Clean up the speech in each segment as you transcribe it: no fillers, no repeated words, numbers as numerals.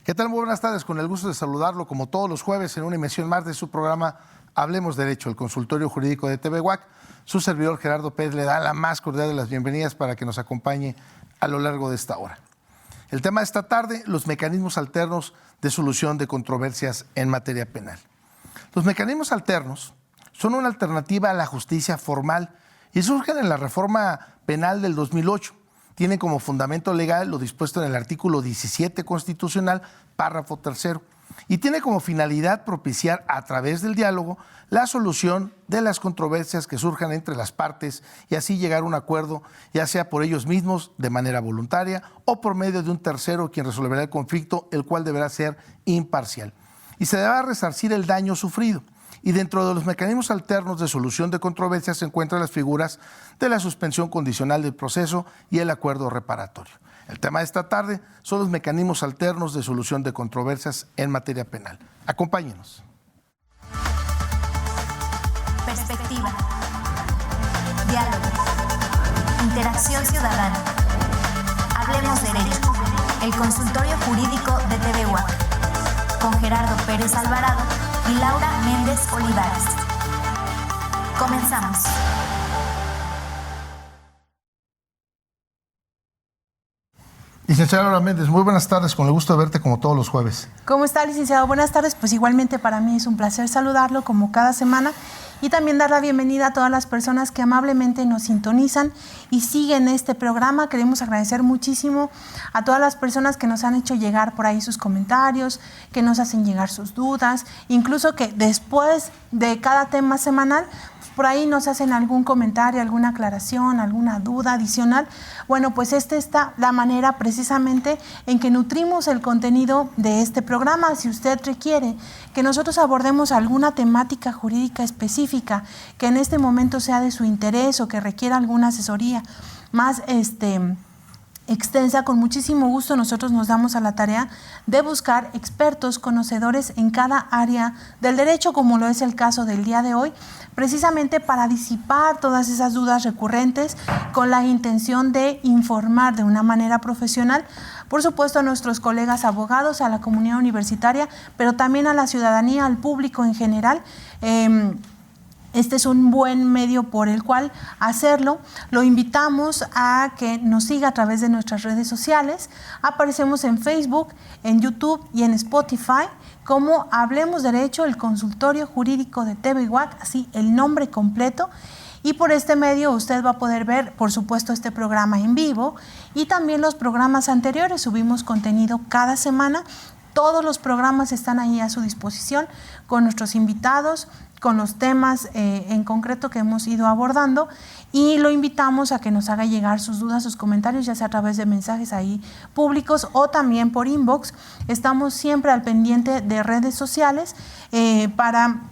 ¿Qué tal? Muy buenas tardes, con el gusto de saludarlo como todos los jueves en una emisión más de su programa Hablemos Derecho, el consultorio jurídico de TV UAC. Su servidor Gerardo Pérez le da la más cordial de las bienvenidas para que nos acompañe a lo largo de esta hora. El tema de esta tarde, los mecanismos alternos de solución de controversias en materia penal. Los mecanismos alternos son una alternativa a la justicia formal y surgen en la reforma penal del 2008. Tienen como fundamento legal lo dispuesto en el artículo 17 constitucional, párrafo tercero, y tiene como finalidad propiciar a través del diálogo la solución de las controversias que surjan entre las partes y así llegar a un acuerdo, ya sea por ellos mismos de manera voluntaria o por medio de un tercero quien resolverá el conflicto, el cual deberá ser imparcial. Y se deberá resarcir el daño sufrido. Y dentro de los mecanismos alternos de solución de controversias se encuentran las figuras de la suspensión condicional del proceso y el acuerdo reparatorio. El tema de esta tarde son los mecanismos alternos de solución de controversias en materia penal. Acompáñenos. Perspectiva. Diálogo. Interacción ciudadana. Hablemos Derecho. El consultorio jurídico de TV UAC. Con Gerardo Pérez Alvarado y Laura Méndez Olivares. Comenzamos. Licenciada Laura Méndez, muy buenas tardes, con el gusto de verte como todos los jueves. ¿Cómo está, licenciado? Buenas tardes, pues igualmente para mí es un placer saludarlo como cada semana y también dar la bienvenida a todas las personas que amablemente nos sintonizan y siguen este programa. Queremos agradecer muchísimo a todas las personas que nos han hecho llegar por ahí sus comentarios, que nos hacen llegar sus dudas, incluso que después de cada tema semanal por ahí nos hacen algún comentario, alguna aclaración, alguna duda adicional. Bueno, pues esta está la manera precisamente en que nutrimos el contenido de este programa. Si usted requiere que nosotros abordemos alguna temática jurídica específica que en este momento sea de su interés o que requiera alguna asesoría más extensa, con muchísimo gusto nosotros nos damos a la tarea de buscar expertos conocedores en cada área del derecho, como lo es el caso del día de hoy, precisamente para disipar todas esas dudas recurrentes con la intención de informar de una manera profesional, por supuesto a nuestros colegas abogados, a la comunidad universitaria, pero también a la ciudadanía, al público en general. Este es un buen medio por el cual hacerlo. Lo invitamos a que nos siga a través de nuestras redes sociales. Aparecemos en Facebook, en YouTube y en Spotify como Hablemos Derecho, el consultorio jurídico de TV UAC, así el nombre completo. Y por este medio usted va a poder ver, por supuesto, este programa en vivo y también los programas anteriores. Subimos contenido cada semana. Todos los programas están ahí a su disposición con nuestros invitados, con los temas en concreto que hemos ido abordando, y lo invitamos a que nos haga llegar sus dudas, sus comentarios, ya sea a través de mensajes ahí públicos o también por inbox. Estamos siempre al pendiente de redes sociales para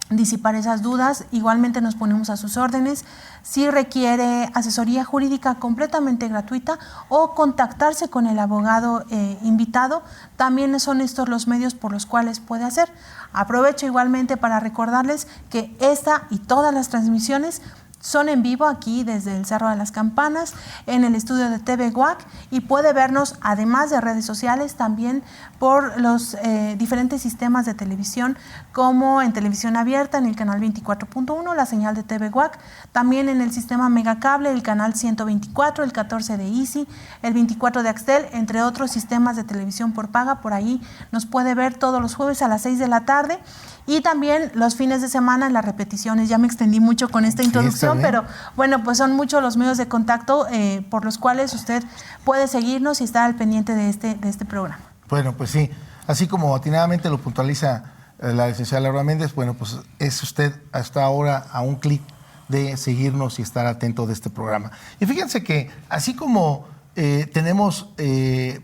disipar esas dudas. Igualmente nos ponemos a sus órdenes si requiere asesoría jurídica completamente gratuita o contactarse con el abogado invitado. También son estos los medios por los cuales puede hacer. Aprovecho igualmente para recordarles que esta y todas las transmisiones son en vivo aquí desde el Cerro de las Campanas, en el estudio de TV UAC, y puede vernos, además de redes sociales, también por los diferentes sistemas de televisión, como en televisión abierta, en el canal 24.1, la señal de TV UAC, también en el sistema Megacable, el canal 124, el 14 de Easy, el 24 de Axtel, entre otros sistemas de televisión por paga. Por ahí nos puede ver todos los jueves a las 6 de la tarde. Y también los fines de semana en las repeticiones. Ya me extendí mucho con esta introducción, pero bueno, pues son muchos los medios de contacto por los cuales usted puede seguirnos y estar al pendiente de este programa. Bueno, pues sí, así como atinadamente lo puntualiza la licenciada Laura Méndez, bueno, pues es usted hasta ahora a un clic de seguirnos y estar atento de este programa. Y fíjense que así como tenemos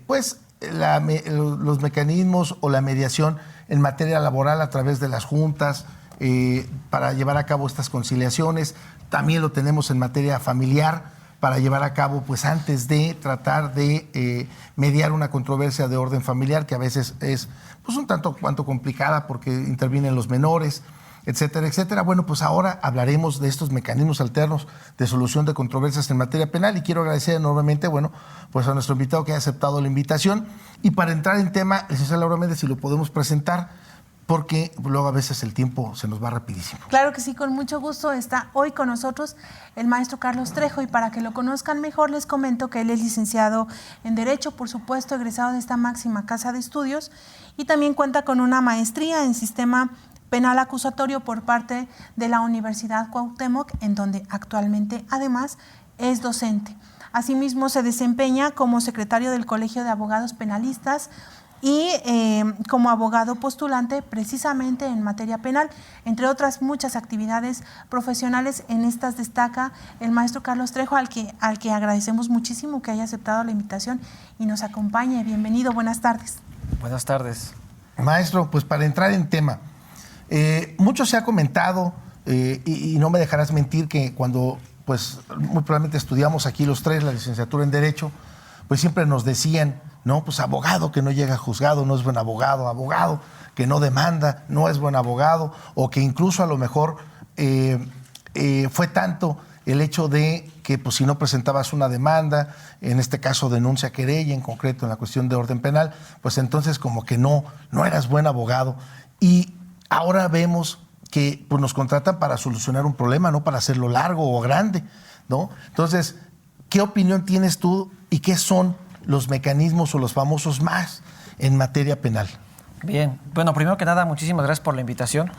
pues los mecanismos o la mediación en materia laboral a través de las juntas para llevar a cabo estas conciliaciones, también lo tenemos en materia familiar para llevar a cabo, pues antes de tratar de mediar una controversia de orden familiar que a veces es pues un tanto cuanto complicada porque intervienen los menores etcétera, etcétera. Bueno, pues ahora hablaremos de estos mecanismos alternos de solución de controversias en materia penal y quiero agradecer enormemente, bueno, pues a nuestro invitado que haya aceptado la invitación. Y para entrar en tema, licenciada Laura Méndez, si lo podemos presentar, porque luego a veces el tiempo se nos va rapidísimo. Claro que sí, con mucho gusto está hoy con nosotros el maestro Carlos Trejo y para que lo conozcan mejor les comento que él es licenciado en Derecho, por supuesto egresado de esta máxima casa de estudios y también cuenta con una maestría en Sistema Penal Acusatorio por parte de la Universidad Cuauhtémoc, en donde actualmente además es docente. Asimismo se desempeña como secretario del Colegio de Abogados Penalistas y como abogado postulante precisamente en materia penal, entre otras muchas actividades profesionales. En estas destaca el maestro Carlos Trejo, al que agradecemos muchísimo que haya aceptado la invitación y nos acompañe. Bienvenido, buenas tardes. Buenas tardes. Maestro, pues para entrar en tema, mucho se ha comentado y no me dejarás mentir que cuando pues muy probablemente estudiamos aquí los tres la licenciatura en Derecho, pues siempre nos decían, no, pues abogado que no llega a juzgado no es buen abogado, abogado que no demanda no es buen abogado, o que incluso a lo mejor fue tanto el hecho de que pues, si no presentabas una demanda, en este caso denuncia querella, en concreto en la cuestión de orden penal, pues entonces como que no eras buen abogado. Y ahora vemos que pues, nos contratan para solucionar un problema, no para hacerlo largo o grande, ¿no? Entonces, ¿qué opinión tienes tú y qué son los mecanismos o los famosos más en materia penal? Bien, bueno, primero que nada, muchísimas gracias por la invitación.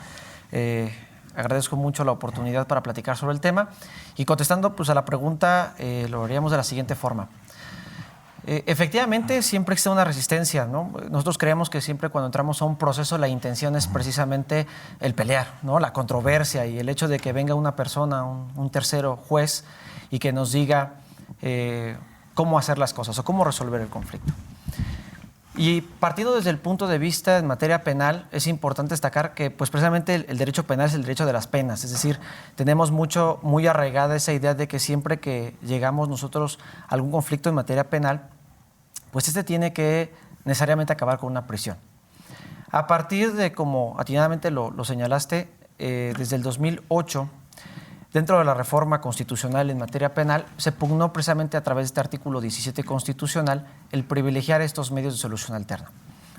Agradezco mucho la oportunidad para platicar sobre el tema. Y contestando pues, a la pregunta, lo haríamos de la siguiente forma. Efectivamente, siempre existe una resistencia, ¿no? Nosotros creemos que siempre cuando entramos a un proceso la intención es precisamente el pelear, ¿no? La controversia y el hecho de que venga una persona, un tercero juez y que nos diga cómo hacer las cosas o cómo resolver el conflicto. Y partiendo desde el punto de vista en materia penal, es importante destacar que pues, precisamente el derecho penal es el derecho de las penas. Es decir, tenemos muy arraigada esa idea de que siempre que llegamos nosotros a algún conflicto en materia penal, pues este tiene que necesariamente acabar con una prisión. A partir de, como atinadamente lo señalaste, desde el 2008, dentro de la reforma constitucional en materia penal, se pugnó precisamente a través de este artículo 17 constitucional el privilegiar estos medios de solución alterna,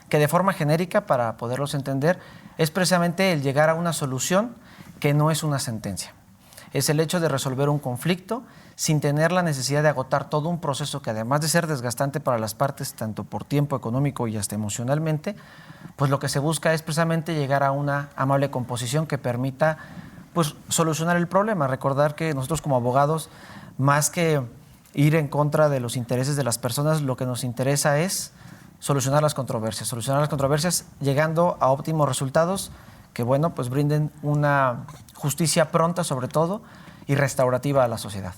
que de forma genérica, para poderlos entender, es precisamente el llegar a una solución que no es una sentencia. Es el hecho de resolver un conflicto sin tener la necesidad de agotar todo un proceso que, además de ser desgastante para las partes, tanto por tiempo económico y hasta emocionalmente, pues lo que se busca es precisamente llegar a una amable composición que permita pues solucionar el problema. Recordar que nosotros como abogados, más que ir en contra de los intereses de las personas, lo que nos interesa es solucionar las controversias llegando a óptimos resultados que, bueno, pues brinden una justicia pronta sobre todo y restaurativa a la sociedad.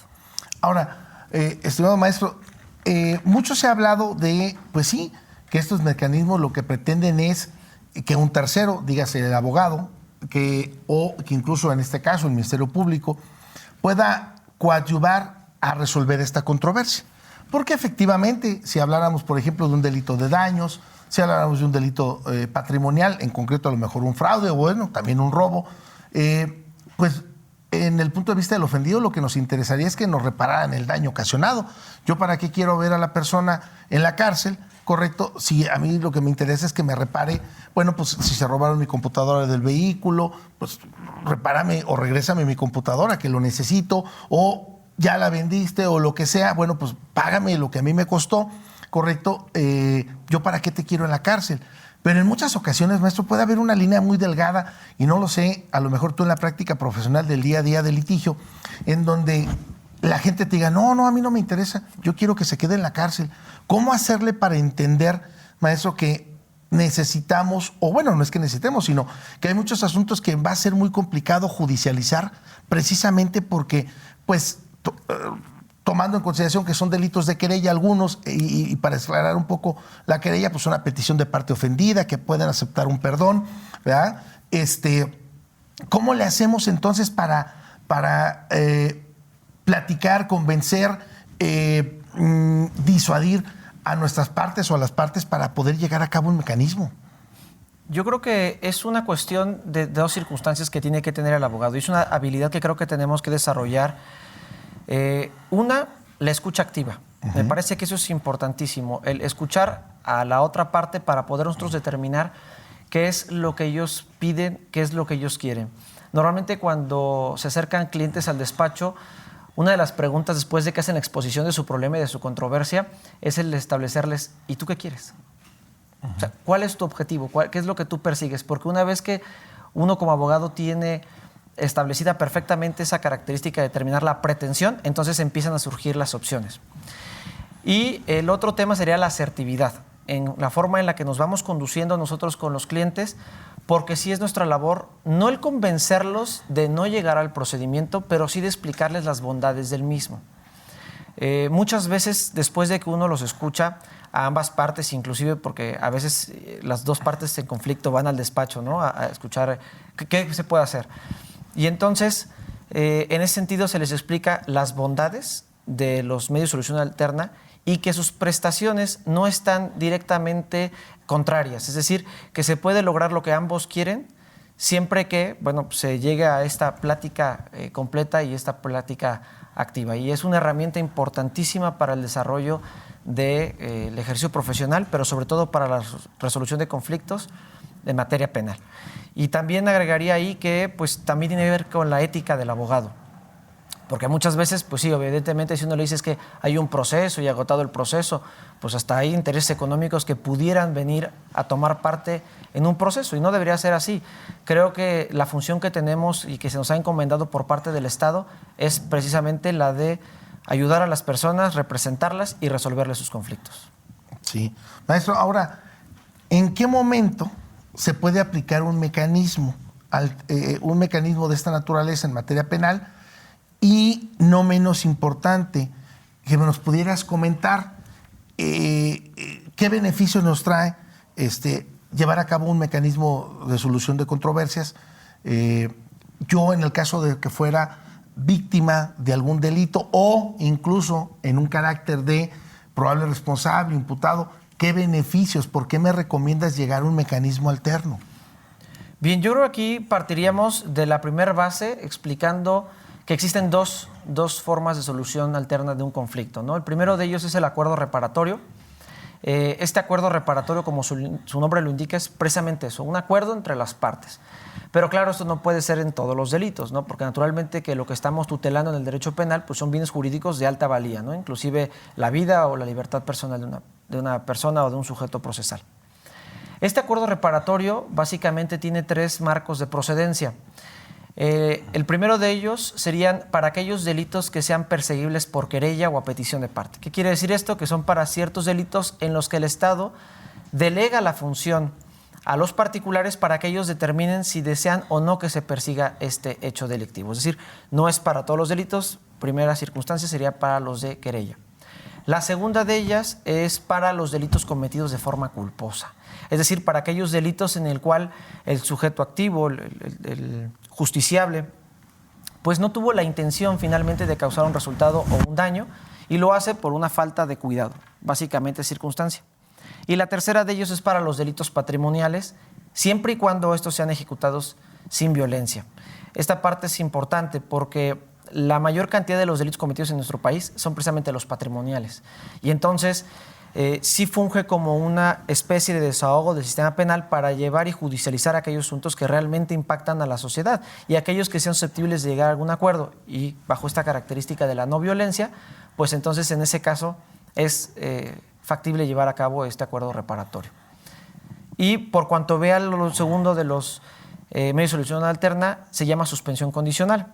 Ahora, estimado maestro, mucho se ha hablado de, pues sí, que estos mecanismos lo que pretenden es que un tercero, dígase el abogado, o que incluso en este caso el Ministerio Público pueda coadyuvar a resolver esta controversia. Porque efectivamente, si habláramos, por ejemplo, de un delito de daños, si habláramos de un delito patrimonial, en concreto a lo mejor un fraude o bueno, también un robo, pues en el punto de vista del ofendido lo que nos interesaría es que nos repararan el daño ocasionado. Yo para qué quiero ver a la persona en la cárcel, correcto, si a mí lo que me interesa es que me repare, bueno, pues si se robaron mi computadora del vehículo, pues repárame o regrésame mi computadora que lo necesito, o ya la vendiste o lo que sea, bueno, pues págame lo que a mí me costó, correcto, yo para qué te quiero en la cárcel. Pero en muchas ocasiones, maestro, puede haber una línea muy delgada, y no lo sé, a lo mejor tú en la práctica profesional del día a día del litigio, en donde la gente te diga, no, a mí no me interesa, yo quiero que se quede en la cárcel. ¿Cómo hacerle para entender, maestro, que necesitamos, o bueno, no es que necesitemos, sino que hay muchos asuntos que va a ser muy complicado judicializar precisamente porque, pues, tomando en consideración que son delitos de querella algunos, y para aclarar un poco la querella, pues una petición de parte ofendida, que pueden aceptar un perdón, ¿verdad? ¿Cómo le hacemos entonces para platicar, convencer, disuadir a nuestras partes o a las partes para poder llegar a cabo un mecanismo? Yo creo que es una cuestión de dos circunstancias que tiene que tener el abogado. Y es una habilidad que creo que tenemos que desarrollar. Una, la escucha activa. Me parece que eso es importantísimo. El escuchar a la otra parte para poder nosotros determinar qué es lo que ellos piden, qué es lo que ellos quieren. Normalmente cuando se acercan clientes al despacho, una de las preguntas después de que hacen la exposición de su problema y de su controversia es el establecerles, ¿y tú qué quieres? O sea, ¿cuál es tu objetivo? ¿Qué es lo que tú persigues? Porque una vez que uno como abogado tiene establecida perfectamente esa característica de determinar la pretensión, entonces empiezan a surgir las opciones. Y el otro tema sería la asertividad, en la forma en la que nos vamos conduciendo nosotros con los clientes, porque sí es nuestra labor no el convencerlos de no llegar al procedimiento, pero sí de explicarles las bondades del mismo. Muchas veces después de que uno los escucha a ambas partes, inclusive porque a veces las dos partes en conflicto van al despacho, ¿no? a escuchar qué se puede hacer. Y entonces, en ese sentido se les explica las bondades de los medios de solución alterna y que sus prestaciones no están directamente contrarias, es decir, que se puede lograr lo que ambos quieren siempre que, bueno, se llegue a esta plática completa y esta plática activa. Y es una herramienta importantísima para el desarrollo del ejercicio profesional, pero sobre todo para la resolución de conflictos de materia penal. Y también agregaría ahí que pues, también tiene que ver con la ética del abogado. Porque muchas veces, pues sí, evidentemente si uno le dice es que hay un proceso y agotado el proceso, pues hasta hay intereses económicos que pudieran venir a tomar parte en un proceso y no debería ser así. Creo que la función que tenemos y que se nos ha encomendado por parte del Estado es precisamente la de ayudar a las personas, representarlas y resolverles sus conflictos. Sí. Maestro, ahora, ¿en qué momento se puede aplicar un mecanismo de esta naturaleza en materia penal? Y no menos importante, que nos pudieras comentar qué beneficios nos trae llevar a cabo un mecanismo de solución de controversias. Yo, en el caso de que fuera víctima de algún delito o incluso en un carácter de probable responsable, imputado, ¿qué beneficios? ¿Por qué me recomiendas llegar a un mecanismo alterno? Bien, yo creo que aquí partiríamos de la primera base explicando que existen dos formas de solución alterna de un conflicto, ¿no? El primero de ellos es el acuerdo reparatorio. Este acuerdo reparatorio, como su nombre lo indica, es precisamente eso, un acuerdo entre las partes. Pero claro, esto no puede ser en todos los delitos, ¿no? Porque naturalmente que lo que estamos tutelando en el derecho penal pues son bienes jurídicos de alta valía, ¿no? Inclusive la vida o la libertad personal de una persona o de un sujeto procesal. Este acuerdo reparatorio básicamente tiene 3 marcos de procedencia. El primero de ellos serían para aquellos delitos que sean perseguibles por querella o a petición de parte. ¿Qué quiere decir esto? Que son para ciertos delitos en los que el Estado delega la función a los particulares para que ellos determinen si desean o no que se persiga este hecho delictivo. Es decir, no es para todos los delitos, primera circunstancia sería para los de querella. La segunda de ellas es para los delitos cometidos de forma culposa. Es decir, para aquellos delitos en el cual el sujeto activo, el justiciable, pues no tuvo la intención finalmente de causar un resultado o un daño y lo hace por una falta de cuidado, básicamente circunstancia. Y la tercera de ellos es para los delitos patrimoniales, siempre y cuando estos sean ejecutados sin violencia. Esta parte es importante porque la mayor cantidad de los delitos cometidos en nuestro país son precisamente los patrimoniales. Y entonces sí funge como una especie de desahogo del sistema penal para llevar y judicializar aquellos asuntos que realmente impactan a la sociedad y aquellos que sean susceptibles de llegar a algún acuerdo. Y bajo esta característica de la no violencia, pues entonces en ese caso es factible llevar a cabo este acuerdo reparatorio. Y por cuanto vea lo segundo de los medios de solución alterna, se llama suspensión condicional.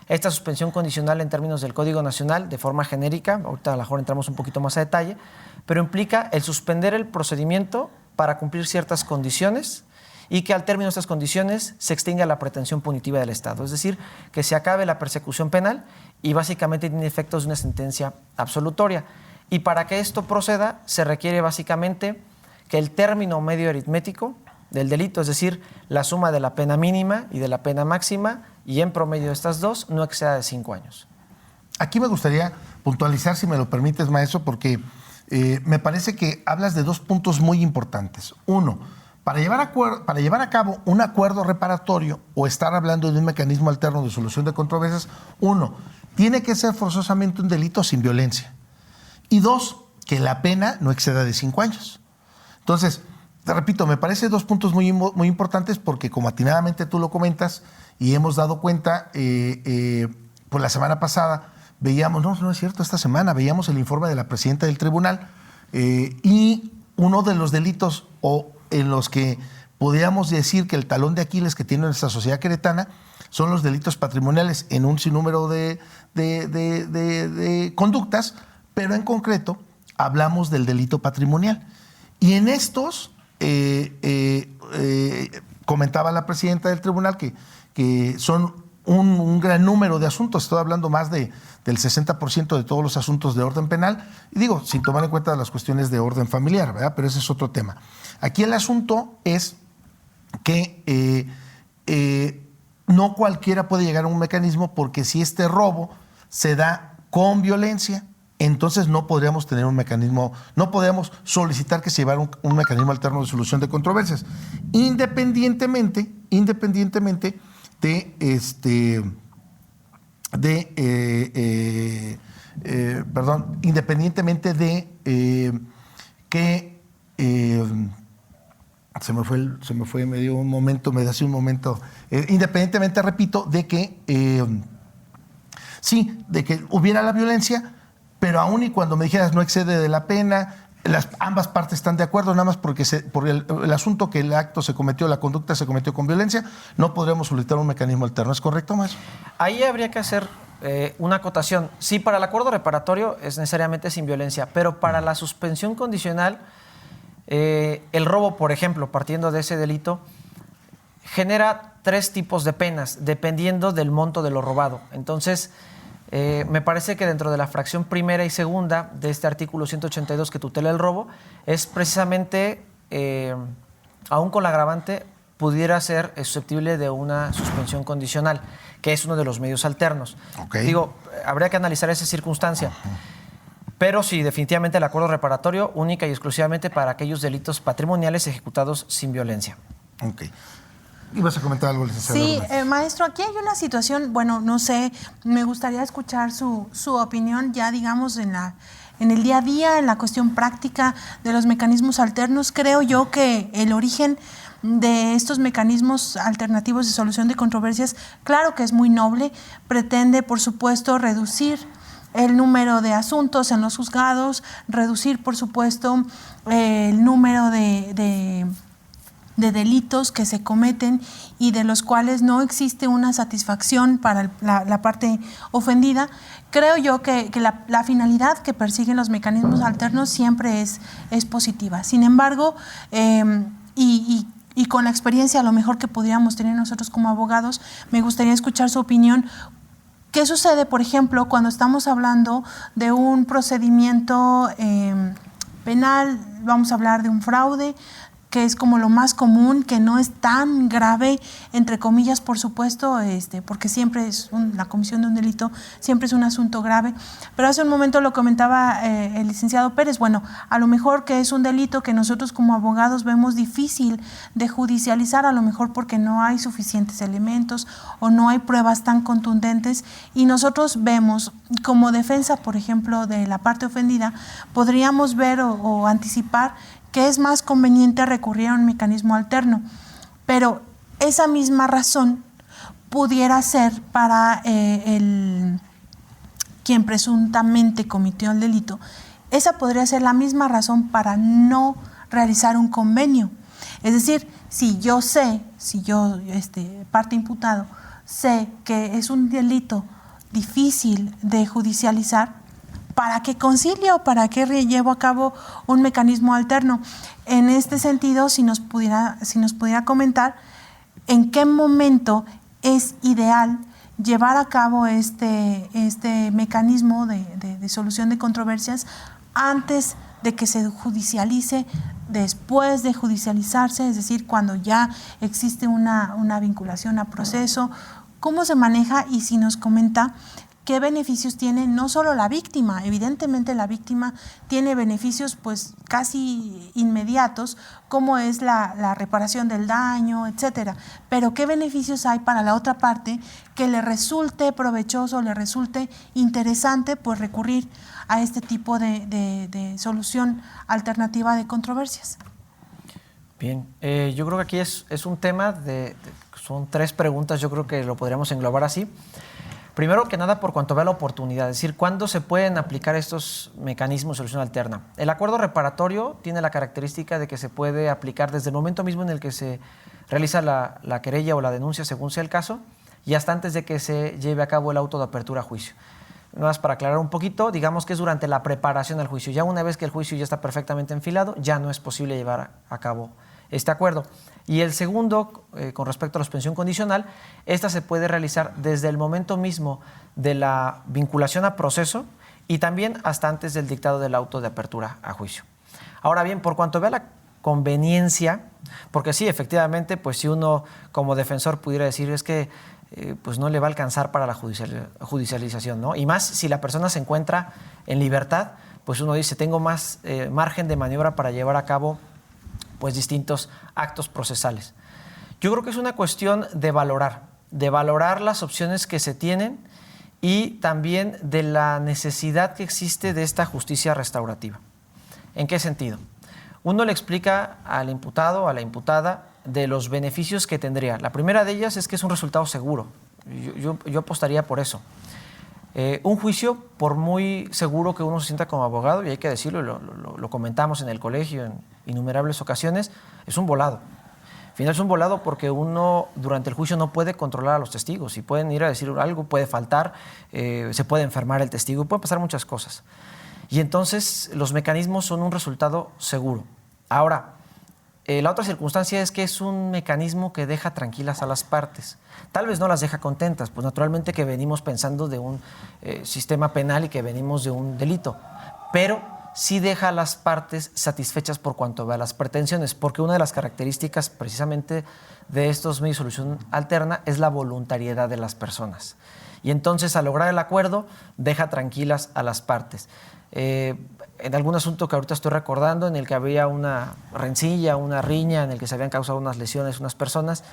Esta suspensión condicional en términos del Código Nacional, de forma genérica, ahorita a lo mejor entramos un poquito más a detalle, pero implica el suspender el procedimiento para cumplir ciertas condiciones y que al término de estas condiciones se extinga la pretensión punitiva del Estado. Es decir, que se acabe la persecución penal y básicamente tiene efectos de una sentencia absolutoria. Y para que esto proceda se requiere básicamente que el término medio aritmético del delito, es decir, la suma de la pena mínima y de la pena máxima, y en promedio de estas dos, no exceda de 5 años. Aquí me gustaría puntualizar, si me lo permites, maestro, porque me parece que hablas de 2 puntos muy importantes. Uno, Para llevar a cabo un acuerdo reparatorio o estar hablando de un mecanismo alterno de solución de controversias, 1, tiene que ser forzosamente un delito sin violencia. Y 2, que la pena no exceda de 5 años. Entonces, te repito, me parece 2 puntos muy importantes porque como atinadamente tú lo comentas y hemos dado cuenta, pues la semana pasada veíamos, no es cierto, esta semana veíamos el informe de la presidenta del tribunal y uno de los delitos en los que podríamos decir que el talón de Aquiles que tiene nuestra sociedad queretana son los delitos patrimoniales en un sinnúmero de conductas, pero en concreto hablamos del delito patrimonial. Y en estos, comentaba la presidenta del tribunal que son un gran número de asuntos, estoy hablando más del 60% de todos los asuntos de orden penal, y digo, sin tomar en cuenta las cuestiones de orden familiar, ¿verdad? Pero ese es otro tema. Aquí el asunto es que no cualquiera puede llegar a un mecanismo porque si este robo se da con violencia, entonces no podríamos tener un mecanismo, no podríamos solicitar que se llevara un mecanismo alterno de solución de controversias, independientemente que se me fue, me dio un momento, independientemente, repito, de que de que hubiera la violencia, pero aún y cuando me dijeras no excede de la pena, ambas partes están de acuerdo, nada más porque por el asunto que el acto se cometió, la conducta se cometió con violencia, no podremos solicitar un mecanismo alterno. ¿Es correcto, maestro? Ahí habría que hacer una acotación. Sí, para el acuerdo reparatorio es necesariamente sin violencia, pero para la suspensión condicional, el robo, por ejemplo, partiendo de ese delito, genera 3 tipos de penas, dependiendo del monto de lo robado. Entonces, me parece que dentro de la fracción primera y segunda de este artículo 182 que tutela el robo, es precisamente, aún con la agravante, pudiera ser susceptible de una suspensión condicional, que es uno de los medios alternos. Okay. Digo, habría que analizar esa circunstancia. Pero sí, definitivamente el acuerdo reparatorio única y exclusivamente para aquellos delitos patrimoniales ejecutados sin violencia. Ok. ¿Ibas a comentar algo, licenciado? Sí, maestro, aquí hay una situación, bueno, no sé, me gustaría escuchar su opinión ya, digamos, en el día a día, en la cuestión práctica de los mecanismos alternos. Creo yo que el origen de estos mecanismos alternativos de solución de controversias, claro que es muy noble, pretende, por supuesto, reducir el número de asuntos en los juzgados, reducir, por supuesto, el número de delitos que se cometen y de los cuales no existe una satisfacción para la parte ofendida. Creo yo que la finalidad que persiguen los mecanismos alternos siempre es positiva. Sin embargo, y con la experiencia a lo mejor que podríamos tener nosotros como abogados, me gustaría escuchar su opinión. ¿Qué sucede, por ejemplo, cuando estamos hablando de un procedimiento penal? Vamos a hablar de un fraude, que es como lo más común, que no es tan grave, entre comillas, por supuesto, porque siempre es la comisión de un delito, siempre es un asunto grave. Pero hace un momento lo comentaba el licenciado Pérez, bueno, a lo mejor que es un delito que nosotros como abogados vemos difícil de judicializar, a lo mejor porque no hay suficientes elementos o no hay pruebas tan contundentes, y nosotros vemos como defensa, por ejemplo, de la parte ofendida, podríamos ver o anticipar que es más conveniente recurrir a un mecanismo alterno. Pero esa misma razón pudiera ser para quien presuntamente cometió el delito. Esa podría ser la misma razón para no realizar un convenio. Es decir, si yo, parte imputado, sé que es un delito difícil de judicializar, ¿para qué concilio? ¿Para qué llevo a cabo un mecanismo alterno? En este sentido, si nos pudiera comentar en qué momento es ideal llevar a cabo este mecanismo de solución de controversias antes de que se judicialice, después de judicializarse, es decir, cuando ya existe una vinculación a proceso. ¿Cómo se maneja? Y si nos comenta qué beneficios tiene no solo la víctima, evidentemente la víctima tiene beneficios pues casi inmediatos, como es la reparación del daño, etcétera, pero qué beneficios hay para la otra parte que le resulte provechoso, le resulte interesante pues recurrir a este tipo de solución alternativa de controversias. Bien, yo creo que aquí es un tema son 3 preguntas, yo creo que lo podríamos englobar así. Primero que nada, por cuanto vea la oportunidad, es decir, ¿cuándo se pueden aplicar estos mecanismos de solución alterna? El acuerdo reparatorio tiene la característica de que se puede aplicar desde el momento mismo en el que se realiza la querella o la denuncia, según sea el caso, y hasta antes de que se lleve a cabo el auto de apertura a juicio. Nada más para aclarar un poquito, digamos que es durante la preparación al juicio. Ya una vez que el juicio ya está perfectamente enfilado, ya no es posible llevar a cabo este acuerdo. Y el segundo, con respecto a la suspensión condicional, esta se puede realizar desde el momento mismo de la vinculación a proceso y también hasta antes del dictado del auto de apertura a juicio. Ahora bien, por cuanto vea la conveniencia, porque sí, efectivamente, pues si uno como defensor pudiera decir es que pues no le va a alcanzar para la judicialización, ¿no? Y más si la persona se encuentra en libertad, pues uno dice, tengo más margen de maniobra para llevar a cabo pues distintos actos procesales. Yo creo que es una cuestión de valorar las opciones que se tienen y también de la necesidad que existe de esta justicia restaurativa. ¿En qué sentido? Uno le explica al imputado, a la imputada, de los beneficios que tendría. La primera de ellas es que es un resultado seguro. Yo apostaría por eso. Un juicio, por muy seguro que uno se sienta como abogado, y hay que decirlo, lo comentamos en el colegio en innumerables ocasiones, es un volado. Al final es un volado porque uno durante el juicio no puede controlar a los testigos. Si pueden ir a decir algo, puede faltar, se puede enfermar el testigo, pueden pasar muchas cosas. Y entonces los mecanismos son un resultado seguro. Ahora, la otra circunstancia es que es un mecanismo que deja tranquilas a las partes. Tal vez no las deja contentas, pues naturalmente que venimos pensando de un sistema penal y que venimos de un delito, pero sí deja a las partes satisfechas por cuanto a las pretensiones, porque una de las características precisamente de estos medios de solución alterna es la voluntariedad de las personas. Y entonces, al lograr el acuerdo, deja tranquilas a las partes. En algún asunto que ahorita estoy recordando, en el que había una rencilla, una riña, en el que se habían causado unas lesiones unas personas,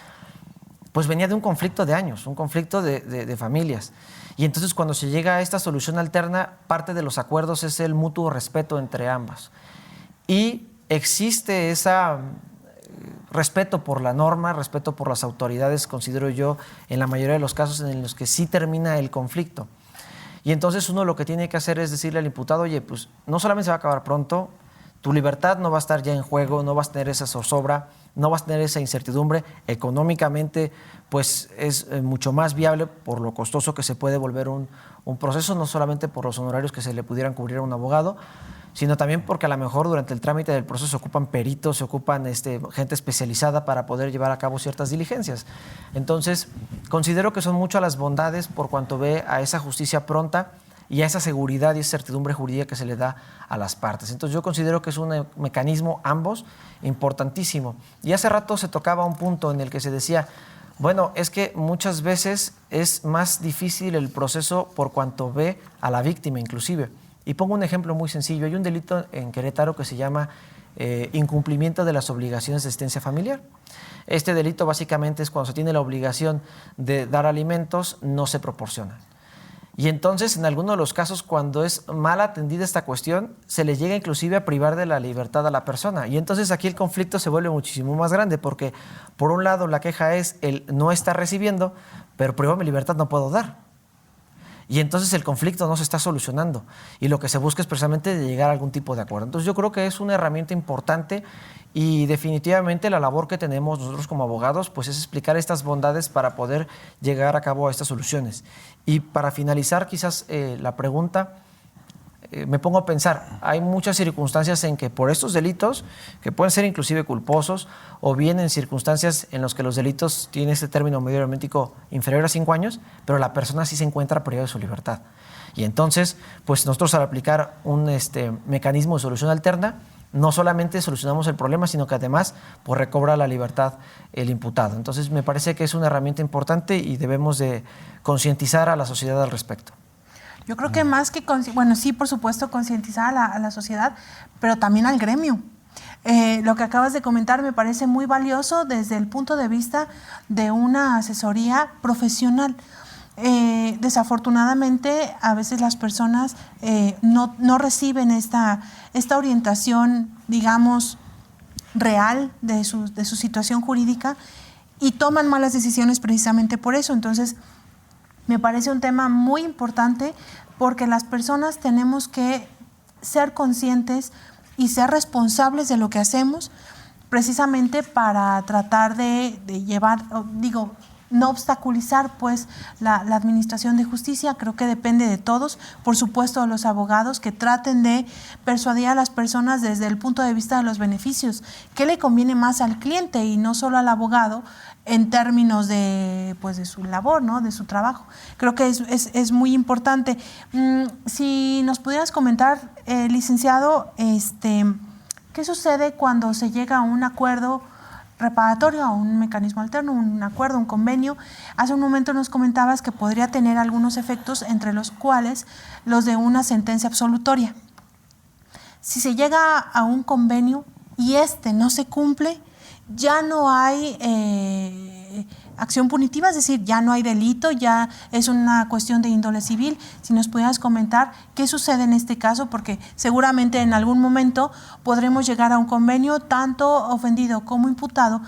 pues venía de un conflicto de años, un conflicto de familias. Y entonces cuando se llega a esta solución alterna, parte de los acuerdos es el mutuo respeto entre ambas. Y existe ese respeto por la norma, respeto por las autoridades, considero yo, en la mayoría de los casos en los que sí termina el conflicto. Y entonces uno lo que tiene que hacer es decirle al imputado, oye, pues no solamente se va a acabar pronto, tu libertad no va a estar ya en juego, no vas a tener esa zozobra, no vas a tener esa incertidumbre, económicamente pues es mucho más viable por lo costoso que se puede volver un proceso, no solamente por los honorarios que se le pudieran cubrir a un abogado, sino también porque a lo mejor durante el trámite del proceso se ocupan peritos, se ocupan gente especializada para poder llevar a cabo ciertas diligencias. Entonces, considero que son muchas las bondades por cuanto ve a esa justicia pronta y a esa seguridad y esa certidumbre jurídica que se le da a las partes. Entonces, yo considero que es un mecanismo, ambos, importantísimo. Y hace rato se tocaba un punto en el que se decía, bueno, es que muchas veces es más difícil el proceso por cuanto ve a la víctima, inclusive. Y pongo un ejemplo muy sencillo. Hay un delito en Querétaro que se llama incumplimiento de las obligaciones de asistencia familiar. Este delito básicamente es cuando se tiene la obligación de dar alimentos, no se proporciona. Y entonces, en algunos de los casos, cuando es mal atendida esta cuestión, se le llega inclusive a privar de la libertad a la persona. Y entonces aquí el conflicto se vuelve muchísimo más grande porque, por un lado, la queja es el no estar recibiendo, pero privado de mi libertad no puedo dar. Y entonces el conflicto no se está solucionando y lo que se busca es precisamente de llegar a algún tipo de acuerdo. Entonces yo creo que es una herramienta importante y definitivamente la labor que tenemos nosotros como abogados pues es explicar estas bondades para poder llegar a cabo a estas soluciones. Y para finalizar quizás la pregunta, me pongo a pensar, hay muchas circunstancias en que por estos delitos, que pueden ser inclusive culposos, o bien en circunstancias en las que los delitos tienen este término medio hermético inferior a 5 años, pero la persona sí se encuentra privada de su libertad. Y entonces, pues nosotros al aplicar un mecanismo de solución alterna, no solamente solucionamos el problema, sino que además pues, recobra la libertad el imputado. Entonces me parece que es una herramienta importante y debemos de concientizar a la sociedad al respecto. Yo creo que más que, bueno, sí, por supuesto, concientizar a la sociedad, pero también al gremio. Lo que acabas de comentar me parece muy valioso desde el punto de vista de una asesoría profesional. Desafortunadamente, a veces las personas no reciben esta orientación, digamos, real de su situación jurídica y toman malas decisiones precisamente por eso. Entonces, me parece un tema muy importante porque las personas tenemos que ser conscientes y ser responsables de lo que hacemos precisamente para tratar de llevar, digo, no obstaculizar pues la administración de justicia. Creo que depende de todos, por supuesto de los abogados, que traten de persuadir a las personas desde el punto de vista de los beneficios, qué le conviene más al cliente y no solo al abogado en términos de su labor, ¿no? De su trabajo. Creo que es muy importante. Si nos pudieras comentar, licenciado, ¿qué sucede cuando se llega a un acuerdo reparatorio, a un mecanismo alterno, un acuerdo, un convenio? Hace un momento nos comentabas que podría tener algunos efectos, entre los cuales los de una sentencia absolutoria. Si se llega a un convenio y no se cumple, ya no hay acción punitiva, es decir, ya no hay delito, ya es una cuestión de índole civil. Si nos pudieras comentar qué sucede en este caso, porque seguramente en algún momento podremos llegar a un convenio, tanto ofendido como imputado,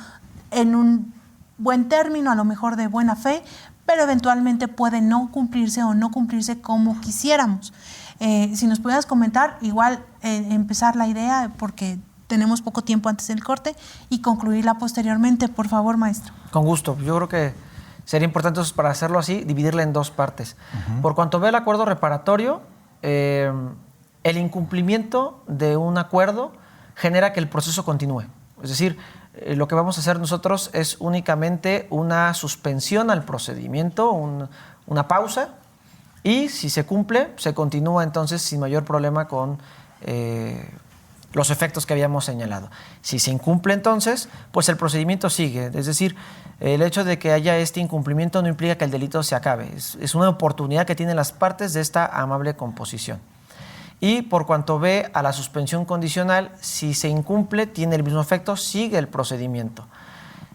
en un buen término, a lo mejor de buena fe, pero eventualmente puede no cumplirse o no cumplirse como quisiéramos. Si nos pudieras comentar, igual empezar la idea, porque tenemos poco tiempo antes del corte, y concluirla posteriormente, por favor, maestro. Con gusto. Yo creo que sería importante, para hacerlo así, dividirla en dos partes. Por cuanto ve el acuerdo reparatorio, el incumplimiento de un acuerdo genera que el proceso continúe. Es decir, lo que vamos a hacer nosotros es únicamente una suspensión al procedimiento, una pausa, y si se cumple, se continúa entonces sin mayor problema con los efectos que habíamos señalado. Si se incumple entonces, pues el procedimiento sigue. Es decir, el hecho de que haya este incumplimiento no implica que el delito se acabe. Es una oportunidad que tienen las partes de esta amable composición. Y por cuanto ve a la suspensión condicional, si se incumple, tiene el mismo efecto, sigue el procedimiento.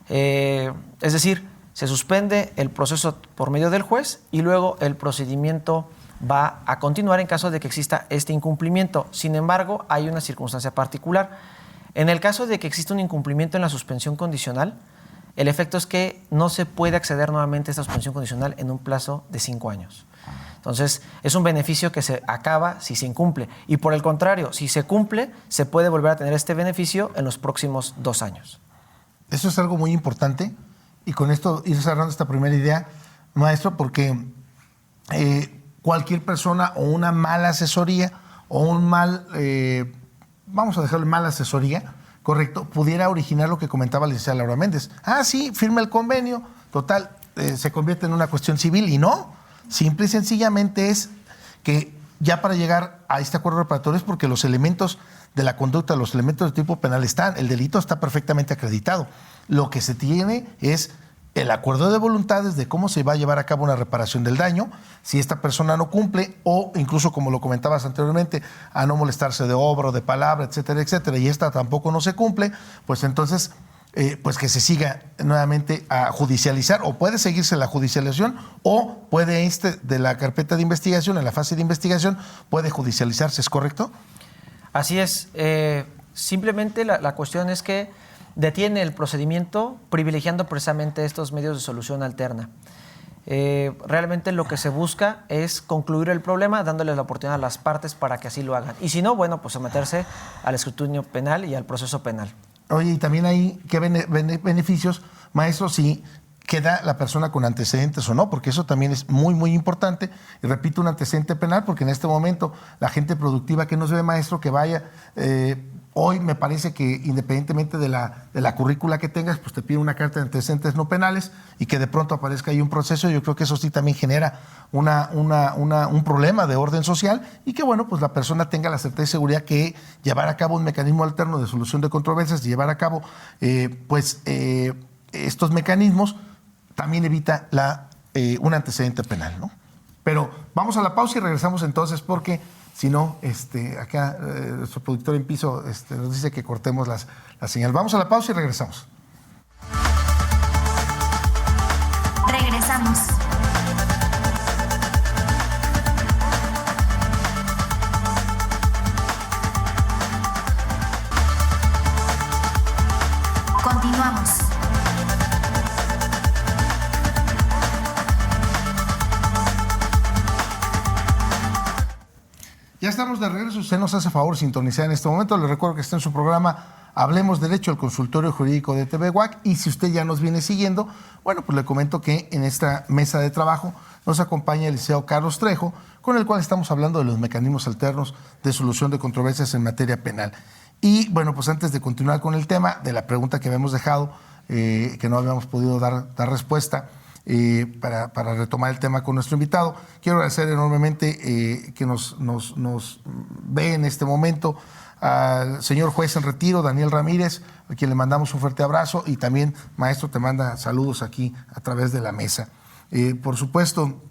Es decir, se suspende el proceso por medio del juez y luego el procedimiento va a continuar en caso de que exista este incumplimiento. Sin embargo, hay una circunstancia particular. En el caso de que exista un incumplimiento en la suspensión condicional, el efecto es que no se puede acceder nuevamente a esta suspensión condicional en un plazo de 5 años. Entonces, es un beneficio que se acaba si se incumple. Y por el contrario, si se cumple, se puede volver a tener este beneficio en los próximos 2 años. Eso es algo muy importante. Y con esto ir cerrando esta primera idea, maestro, porque cualquier persona o una mala asesoría o un vamos a dejarlo en mala asesoría, correcto, pudiera originar lo que comentaba la licenciada Laura Méndez. Ah, sí, firma el convenio, total, se convierte en una cuestión civil, y no. Simple y sencillamente es que ya para llegar a este acuerdo reparatorio es porque los elementos de la conducta, los elementos de tipo penal están, el delito está perfectamente acreditado. Lo que se tiene es el acuerdo de voluntades de cómo se va a llevar a cabo una reparación del daño, si esta persona no cumple, o incluso, como lo comentabas anteriormente, a no molestarse de obra o de palabra, etcétera, etcétera, y esta tampoco no se cumple, pues entonces, pues que se siga nuevamente a judicializar, o puede seguirse la judicialización, o puede de la carpeta de investigación, en la fase de investigación, puede judicializarse, ¿es correcto? Así es. Simplemente la cuestión es que detiene el procedimiento privilegiando precisamente estos medios de solución alterna. Realmente lo que se busca es concluir el problema dándoles la oportunidad a las partes para que así lo hagan. Y si no, bueno, pues someterse al escrutinio penal y al proceso penal. Oye, y también hay qué beneficios, maestro, si queda la persona con antecedentes o no, porque eso también es muy, muy importante. Y repito, un antecedente penal, porque en este momento la gente productiva que nos ve, maestro, que vaya, hoy me parece que independientemente de la currícula que tengas, pues te pide una carta de antecedentes no penales y que de pronto aparezca ahí un proceso. Yo creo que eso sí también genera un problema de orden social, y que, bueno, pues la persona tenga la certeza y seguridad que llevar a cabo un mecanismo alterno de solución de controversias, llevar a cabo estos mecanismos, también evita un antecedente penal, ¿no? Pero vamos a la pausa y regresamos entonces porque si no, acá nuestro productor en piso nos dice que cortemos la señal. Vamos a la pausa y regresamos. Regresamos. Continuamos. Ya estamos de regreso. Usted nos hace favor de sintonizar en este momento. Le recuerdo que está en su programa Hablemos Derecho, el consultorio jurídico de TV WAC. Y si usted ya nos viene siguiendo, bueno, pues le comento que en esta mesa de trabajo nos acompaña el licenciado Carlos Trejo, con el cual estamos hablando de los mecanismos alternos de solución de controversias en materia penal. Y bueno, pues antes de continuar con el tema de la pregunta que habíamos dejado, que no habíamos podido dar respuesta, para retomar el tema con nuestro invitado, quiero agradecer enormemente que nos ve en este momento al señor juez en retiro, Daniel Ramírez, a quien le mandamos un fuerte abrazo, y también, maestro, te manda saludos aquí a través de la mesa. Por supuesto,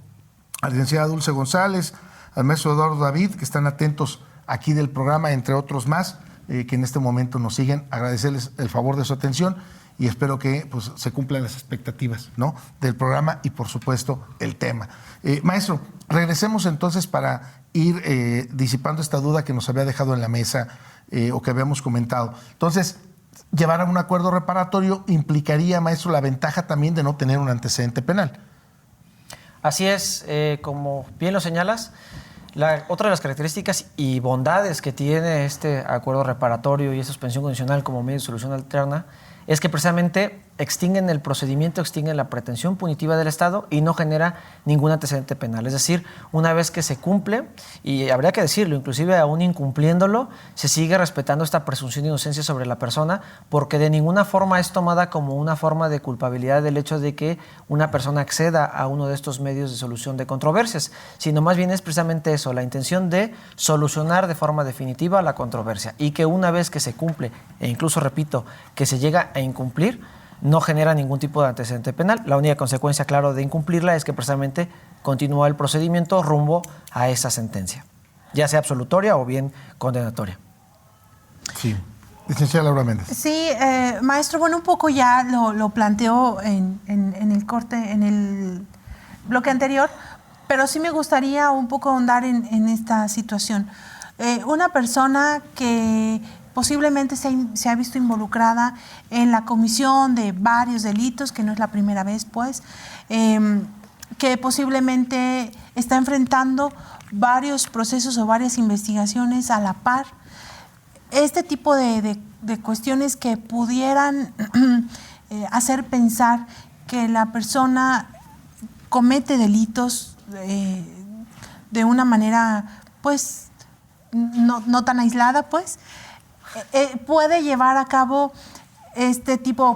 a la licenciada Dulce González, al maestro Eduardo David, que están atentos aquí del programa, entre otros más, que en este momento nos siguen. Agradecerles el favor de su atención y espero que pues, se cumplan las expectativas, ¿no?, del programa y, por supuesto, el tema. Maestro, regresemos entonces para ir disipando esta duda que nos había dejado en la mesa o que habíamos comentado. Entonces, llevar a un acuerdo reparatorio implicaría, maestro, la ventaja también de no tener un antecedente penal. Así es, como bien lo señalas, otra de las características y bondades que tiene este acuerdo reparatorio y esa suspensión condicional como medio de solución alterna es que precisamente extinguen el procedimiento, extinguen la pretensión punitiva del Estado y no genera ningún antecedente penal. Es decir, una vez que se cumple, y habría que decirlo, inclusive aún incumpliéndolo, se sigue respetando esta presunción de inocencia sobre la persona, porque de ninguna forma es tomada como una forma de culpabilidad del hecho de que una persona acceda a uno de estos medios de solución de controversias, sino más bien es precisamente eso, la intención de solucionar de forma definitiva la controversia, y que una vez que se cumple, e incluso, repito, que se llega a incumplir, no genera ningún tipo de antecedente penal. La única consecuencia, claro, de incumplirla es que precisamente continúa el procedimiento rumbo a esa sentencia, ya sea absolutoria o bien condenatoria. Sí. Licenciada Laura Méndez. Sí, maestro, bueno, un poco ya lo planteó en el bloque anterior, pero sí me gustaría un poco ahondar en esta situación. Una persona que posiblemente se ha visto involucrada en la comisión de varios delitos, que no es la primera vez, pues, que posiblemente está enfrentando varios procesos o varias investigaciones a la par. Este tipo de cuestiones que pudieran hacer pensar que la persona comete delitos de una manera, pues, no tan aislada, pues, puede llevar a cabo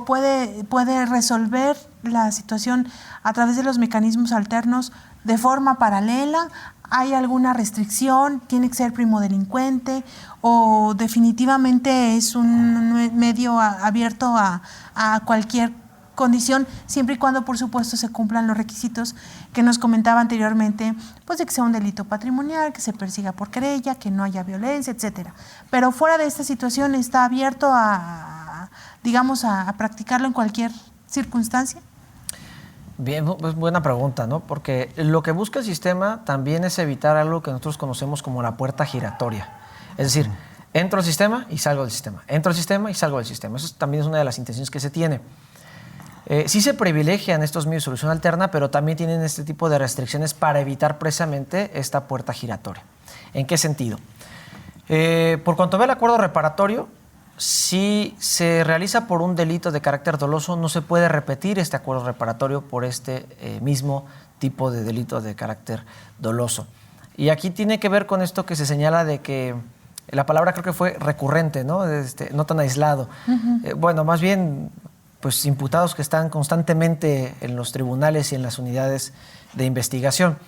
puede resolver la situación a través de los mecanismos alternos de forma paralela. ¿Hay alguna restricción? ¿Tiene que ser primodelincuente? ¿O definitivamente es un medio abierto a cualquier condición, siempre y cuando, por supuesto, se cumplan los requisitos que nos comentaba anteriormente, pues de que sea un delito patrimonial, que se persiga por querella, que no haya violencia, etcétera? Pero fuera de esta situación, ¿está abierto a practicarlo en cualquier circunstancia? Bien, pues buena pregunta, ¿no? Porque lo que busca el sistema también es evitar algo que nosotros conocemos como la puerta giratoria. Es decir, entro al sistema y salgo del sistema. Entro al sistema y salgo del sistema. Eso también es una de las intenciones que se tiene. Sí se privilegian estos medios de solución alterna, pero también tienen este tipo de restricciones para evitar precisamente esta puerta giratoria. ¿En qué sentido? Por cuanto ve el acuerdo reparatorio, si se realiza por un delito de carácter doloso, no se puede repetir este acuerdo reparatorio por este mismo tipo de delito de carácter doloso. Y aquí tiene que ver con esto que se señala de que la palabra creo que fue recurrente, ¿no? No tan aislado. Bueno, más bien, pues imputados que están constantemente en los tribunales y en las unidades de investigación.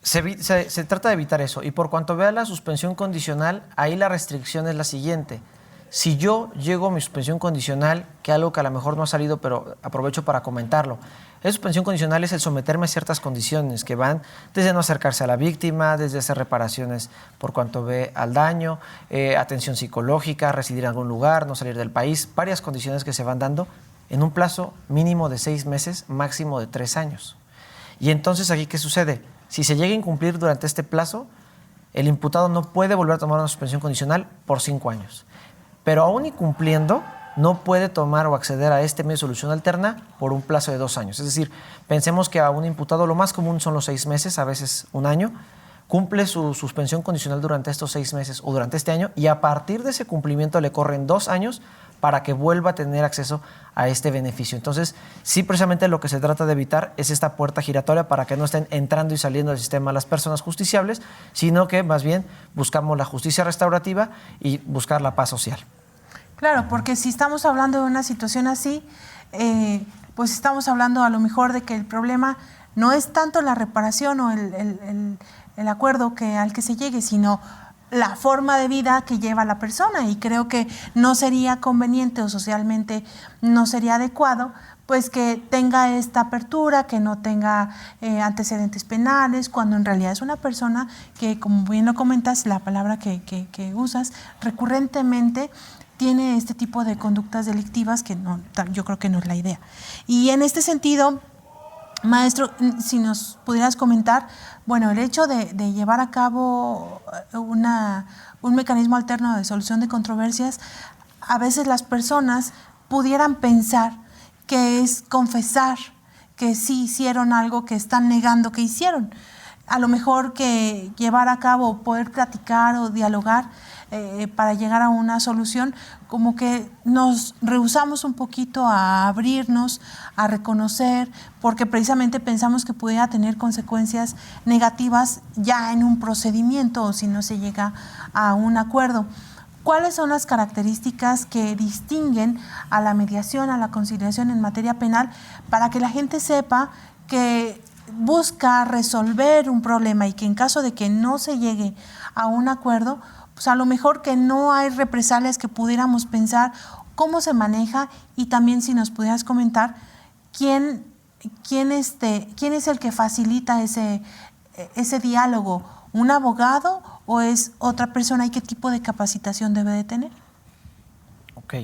Se trata de evitar eso. Y por cuanto vea la suspensión condicional, ahí la restricción es la siguiente. Si yo llego a mi suspensión condicional, que algo que a lo mejor no ha salido, pero aprovecho para comentarlo, Esa suspensión condicional es el someterme a ciertas condiciones que van desde no acercarse a la víctima, desde hacer reparaciones por cuanto ve al daño, atención psicológica, residir en algún lugar, no salir del país, varias condiciones que se van dando en un plazo mínimo de 6 meses, máximo de 3 años. Y entonces aquí, ¿qué sucede? Si se llega a incumplir durante este plazo, el imputado no puede volver a tomar una suspensión condicional por 5 años. Pero aún incumpliendo, no puede tomar o acceder a este medio de solución alterna por un plazo de 2 años. Es decir, pensemos que a un imputado lo más común son los 6 meses, a veces 1 año, cumple su suspensión condicional durante estos 6 meses o durante este año, y a partir de ese cumplimiento le corren 2 años para que vuelva a tener acceso a este beneficio. Entonces, sí, precisamente lo que se trata de evitar es esta puerta giratoria para que no estén entrando y saliendo del sistema las personas justiciables, sino que más bien buscamos la justicia restaurativa y buscar la paz social. Claro, porque si estamos hablando de una situación así, pues estamos hablando a lo mejor de que el problema no es tanto la reparación o el acuerdo al que se llegue, sino la forma de vida que lleva la persona, y creo que no sería conveniente o socialmente no sería adecuado pues que tenga esta apertura, que no tenga antecedentes penales, cuando en realidad es una persona que, como bien lo comentas, la palabra que usas, recurrentemente tiene este tipo de conductas delictivas que no, yo creo que no es la idea. Y en este sentido, maestro, si nos pudieras comentar, bueno, el hecho de llevar a cabo un mecanismo alterno de solución de controversias, a veces las personas pudieran pensar que es confesar que sí hicieron algo que están negando que hicieron. A lo mejor que llevar a cabo, poder platicar o dialogar para llegar a una solución, como que nos rehusamos un poquito a abrirnos, a reconocer, porque precisamente pensamos que pudiera tener consecuencias negativas ya en un procedimiento o si no se llega a un acuerdo. ¿Cuáles son las características que distinguen a la mediación, a la conciliación en materia penal, para que la gente sepa que busca resolver un problema y que en caso de que no se llegue a un acuerdo, pues a lo mejor que no hay represalias que pudiéramos pensar, cómo se maneja? Y también si nos pudieras comentar quién es el que facilita ese diálogo, ¿un abogado o es otra persona, y qué tipo de capacitación debe de tener? Ok.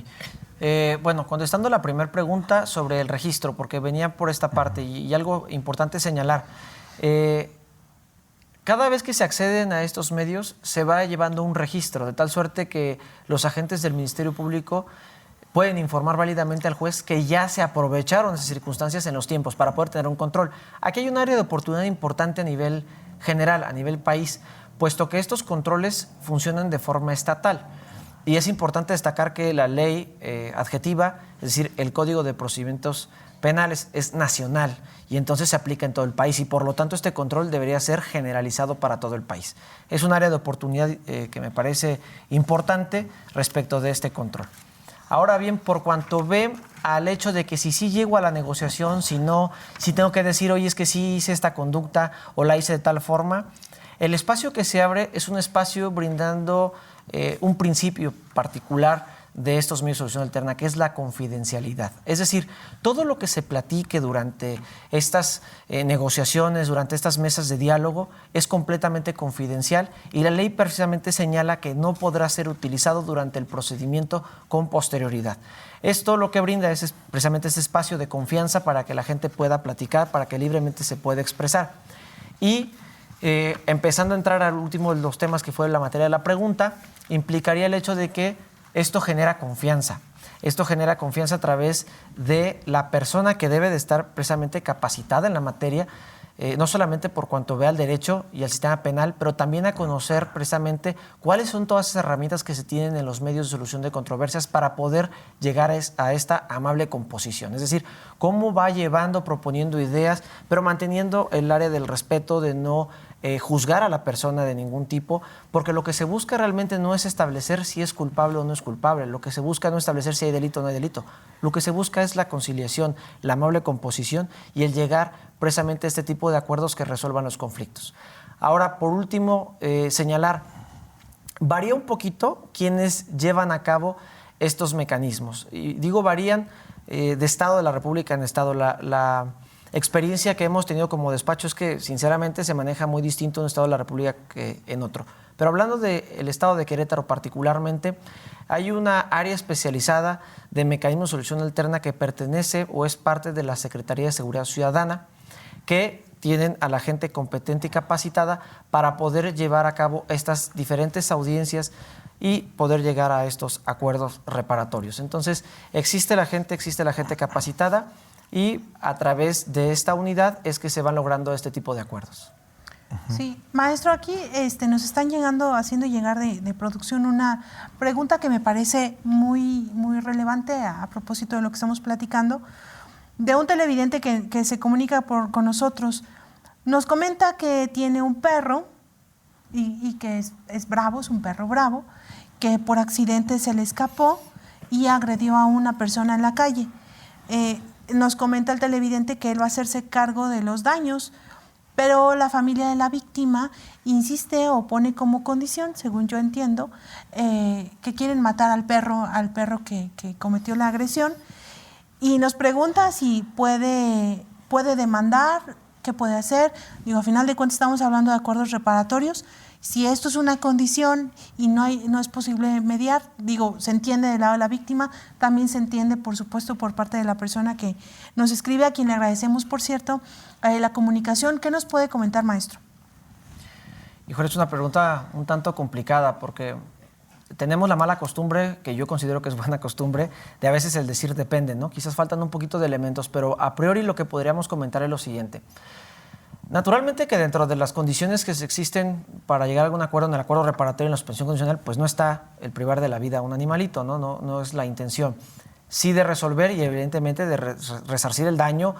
Bueno, contestando la primera pregunta sobre el registro, porque venía por esta parte y algo importante señalar. Cada vez que se acceden a estos medios se va llevando un registro, de tal suerte que los agentes del Ministerio Público pueden informar válidamente al juez que ya se aprovecharon esas circunstancias en los tiempos para poder tener un control. Aquí hay un área de oportunidad importante a nivel general, a nivel país, puesto que estos controles funcionan de forma estatal. Y es importante destacar que la ley adjetiva, es decir, el Código de Procedimientos Penales, es nacional y entonces se aplica en todo el país, y por lo tanto este control debería ser generalizado para todo el país. Es un área de oportunidad que me parece importante respecto de este control. Ahora bien, por cuanto ve al hecho de que si sí llego a la negociación, si no, si tengo que decir, oye, es que sí hice esta conducta o la hice de tal forma, el espacio que se abre es un espacio brindando un principio particular de estos medios de solución alterna, que es la confidencialidad. Es decir, todo lo que se platique durante estas negociaciones, durante estas mesas de diálogo, es completamente confidencial, y la ley precisamente señala que no podrá ser utilizado durante el procedimiento con posterioridad. Esto lo que brinda es precisamente este espacio de confianza para que la gente pueda platicar, para que libremente se pueda expresar. Y empezando a entrar al último de los temas, que fue la materia de la pregunta, implicaría el hecho de que esto genera confianza. Esto genera confianza a través de la persona que debe de estar precisamente capacitada en la materia, no solamente por cuanto ve al derecho y al sistema penal, pero también a conocer precisamente cuáles son todas esas herramientas que se tienen en los medios de solución de controversias para poder llegar a esta amable composición. Es decir, cómo va llevando, proponiendo ideas, pero manteniendo el área del respeto, de no juzgar a la persona de ningún tipo, porque lo que se busca realmente no es establecer si es culpable o no es culpable, lo que se busca no es establecer si hay delito o no hay delito, lo que se busca es la conciliación, la amable composición y el llegar precisamente a este tipo de acuerdos que resuelvan los conflictos. Ahora, por último, señalar, varía un poquito quienes llevan a cabo estos mecanismos, y digo varían de estado de la República en estado. experiencia que hemos tenido como despacho es que sinceramente se maneja muy distinto en un estado de la República que en otro. Pero hablando del estado de Querétaro particularmente, hay una área especializada de mecanismo de solución alterna que pertenece o es parte de la Secretaría de Seguridad Ciudadana, que tienen a la gente competente y capacitada para poder llevar a cabo estas diferentes audiencias y poder llegar a estos acuerdos reparatorios. Entonces, existe la gente capacitada y a través de esta unidad es que se van logrando este tipo de acuerdos. Sí, maestro, aquí nos están haciendo llegar de producción una pregunta que me parece muy relevante a propósito de lo que estamos platicando, de un televidente que se comunica con nosotros. Nos comenta que tiene un perro y que es bravo, es un perro bravo, que por accidente se le escapó y agredió a una persona en la calle. Nos comenta el televidente que él va a hacerse cargo de los daños, pero la familia de la víctima insiste o pone como condición, según yo entiendo, que quieren matar al perro que cometió la agresión, y nos pregunta si puede demandar, qué puede hacer. Digo, a final de cuentas estamos hablando de acuerdos reparatorios. Si esto es una condición y no es posible mediar, digo, se entiende del lado de la víctima, también se entiende, por supuesto, por parte de la persona que nos escribe, a quien le agradecemos, por cierto, la comunicación. ¿Qué nos puede comentar, maestro? Híjole, es una pregunta un tanto complicada porque tenemos la mala costumbre, que yo considero que es buena costumbre, de a veces el decir depende, ¿no? Quizás faltan un poquito de elementos, pero a priori lo que podríamos comentar es lo siguiente. Naturalmente que dentro de las condiciones que existen para llegar a algún acuerdo en el acuerdo reparatorio en la suspensión condicional, pues no está el privar de la vida a un animalito, ¿no? No es la intención. Sí de resolver y evidentemente de resarcir el daño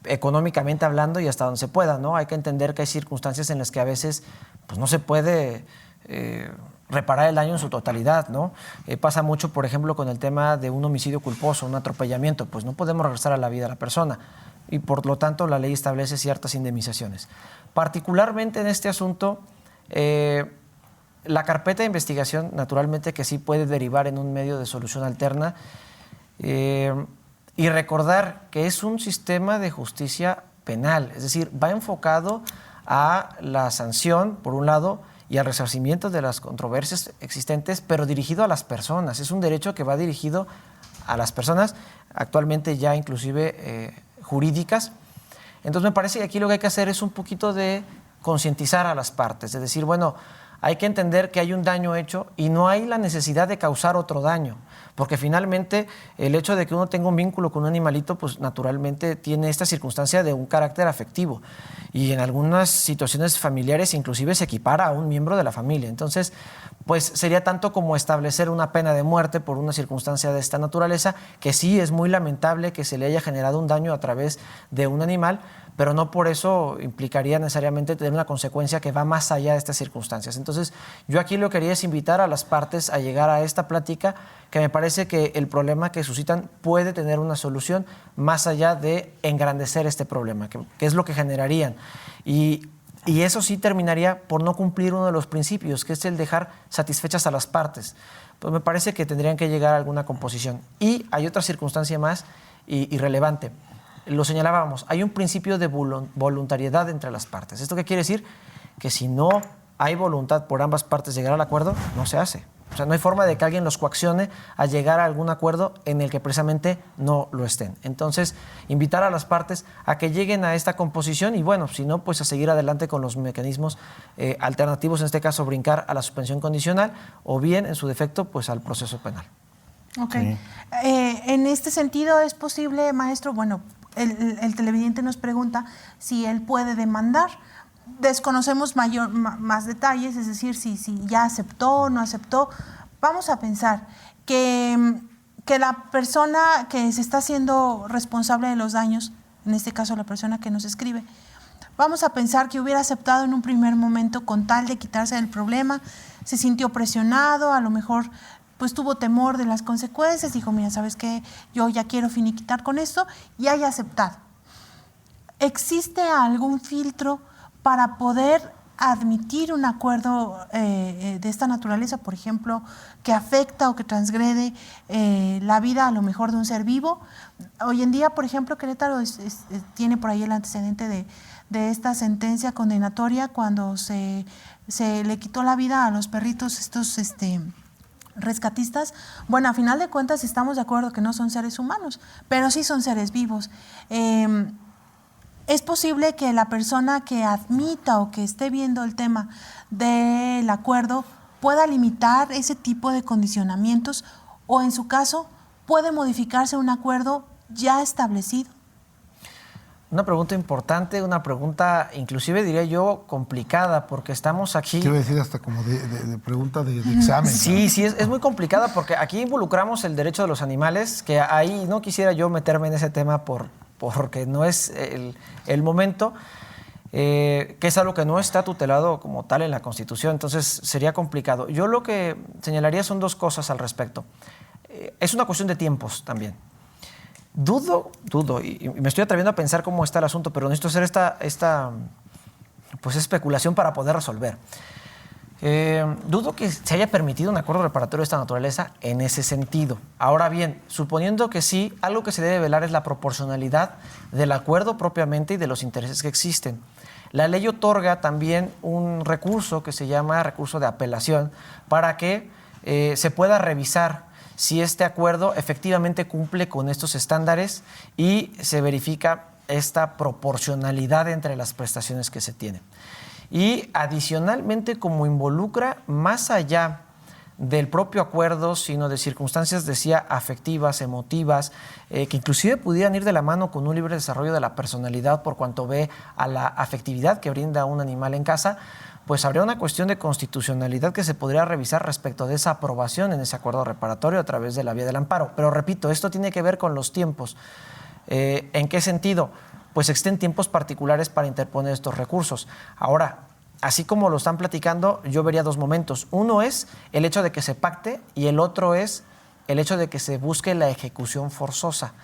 económicamente hablando y hasta donde se pueda, ¿no? Hay que entender que hay circunstancias en las que a veces pues no se puede reparar el daño en su totalidad, ¿no? Pasa mucho, por ejemplo, con el tema de un homicidio culposo, un atropellamiento, pues no podemos regresar a la vida a la persona. Y por lo tanto la ley establece ciertas indemnizaciones. Particularmente en este asunto, la carpeta de investigación naturalmente que sí puede derivar en un medio de solución alterna, y recordar que es un sistema de justicia penal, es decir, va enfocado a la sanción, por un lado, y al resarcimiento de las controversias existentes, pero dirigido a las personas. Es un derecho que va dirigido a las personas, actualmente ya inclusive jurídicas. Entonces me parece que aquí lo que hay que hacer es un poquito de concientizar a las partes, es decir, bueno, hay que entender que hay un daño hecho y no hay la necesidad de causar otro daño, porque finalmente el hecho de que uno tenga un vínculo con un animalito, pues naturalmente tiene esta circunstancia de un carácter afectivo y en algunas situaciones familiares inclusive se equipara a un miembro de la familia. Entonces, pues sería tanto como establecer una pena de muerte por una circunstancia de esta naturaleza, que sí es muy lamentable que se le haya generado un daño a través de un animal, pero no por eso implicaría necesariamente tener una consecuencia que va más allá de estas circunstancias. Entonces, yo aquí lo que quería es invitar a las partes a llegar a esta plática, que me parece que el problema que suscitan puede tener una solución más allá de engrandecer este problema, que es lo que generarían. Y eso sí terminaría por no cumplir uno de los principios, que es el dejar satisfechas a las partes. Pues me parece que tendrían que llegar a alguna composición. Y hay otra circunstancia más y relevante. Lo señalábamos, hay un principio de voluntariedad entre las partes. ¿Esto qué quiere decir? Que si no hay voluntad por ambas partes de llegar al acuerdo, no se hace. O sea, no hay forma de que alguien los coaccione a llegar a algún acuerdo en el que precisamente no lo estén. Entonces, invitar a las partes a que lleguen a esta composición y bueno, si no, pues a seguir adelante con los mecanismos alternativos, en este caso brincar a la suspensión condicional o bien, en su defecto, pues al proceso penal. Ok. Sí. En este sentido, ¿es posible, maestro? Bueno, el televidente nos pregunta si él puede demandar. Desconocemos más detalles, es decir, si ya aceptó o no aceptó. Vamos a pensar que la persona que se está haciendo responsable de los daños, en este caso la persona que nos escribe, vamos a pensar que hubiera aceptado en un primer momento con tal de quitarse del problema, se sintió presionado, a lo mejor pues tuvo temor de las consecuencias, dijo, mira, ¿sabes qué? Yo ya quiero finiquitar con esto, y haya aceptado. ¿Existe algún filtro para poder admitir un acuerdo de esta naturaleza, por ejemplo, que afecta o que transgrede la vida a lo mejor de un ser vivo. Hoy en día, por ejemplo, Querétaro tiene por ahí el antecedente de esta sentencia condenatoria cuando se le quitó la vida a los perritos estos rescatistas. Bueno, a final de cuentas estamos de acuerdo que no son seres humanos, pero sí son seres vivos. Es posible que la persona que admita o que esté viendo el tema del acuerdo pueda limitar ese tipo de condicionamientos o, en su caso, puede modificarse un acuerdo ya establecido. Una pregunta importante, una pregunta inclusive diría yo complicada, porque estamos aquí... Quiero decir hasta como de pregunta de examen. Sí, ¿no? sí, es muy complicada porque aquí involucramos el derecho de los animales, que ahí no quisiera yo meterme en ese tema porque no es el momento, que es algo que no está tutelado como tal en la Constitución, entonces sería complicado. Yo lo que señalaría son dos cosas al respecto. Es una cuestión de tiempos también. Dudo, y me estoy atreviendo a pensar cómo está el asunto, pero necesito hacer esta pues, especulación para poder resolver. Dudo que se haya permitido un acuerdo reparatorio de esta naturaleza en ese sentido. Ahora bien, suponiendo que sí, algo que se debe velar es la proporcionalidad del acuerdo propiamente y de los intereses que existen. La ley otorga también un recurso que se llama recurso de apelación para que se pueda revisar si este acuerdo efectivamente cumple con estos estándares y se verifica esta proporcionalidad entre las prestaciones que se tienen. Y adicionalmente, como involucra más allá del propio acuerdo, sino de circunstancias, decía, afectivas, emotivas, que inclusive pudieran ir de la mano con un libre desarrollo de la personalidad por cuanto ve a la afectividad que brinda un animal en casa, pues habría una cuestión de constitucionalidad que se podría revisar respecto de esa aprobación en ese acuerdo reparatorio a través de la vía del amparo. Pero repito, esto tiene que ver con los tiempos. ¿En qué sentido? Pues existen tiempos particulares para interponer estos recursos. Ahora, así como lo están platicando, yo vería dos momentos. Uno es el hecho de que se pacte y el otro es el hecho de que se busque la ejecución forzosa.